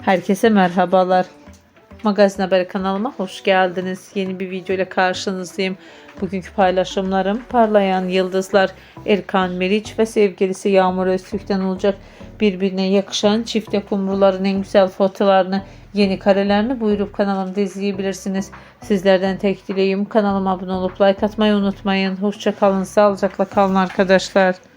Herkese merhabalar. Magazin Haber kanalıma hoş geldiniz. Yeni bir video ile karşınızdayım. Bugünkü paylaşımlarım parlayan yıldızlar Erkan Meriç ve sevgilisi Yağmur Öztürk'ten olacak. Birbirine yakışan çifte kumruların en güzel fotolarını, yeni karelerini buyurup kanalımda izleyebilirsiniz. Sizlerden tek dileğim kanalıma abone olup like atmayı unutmayın. Hoşça kalın, sağlıcakla kalın arkadaşlar.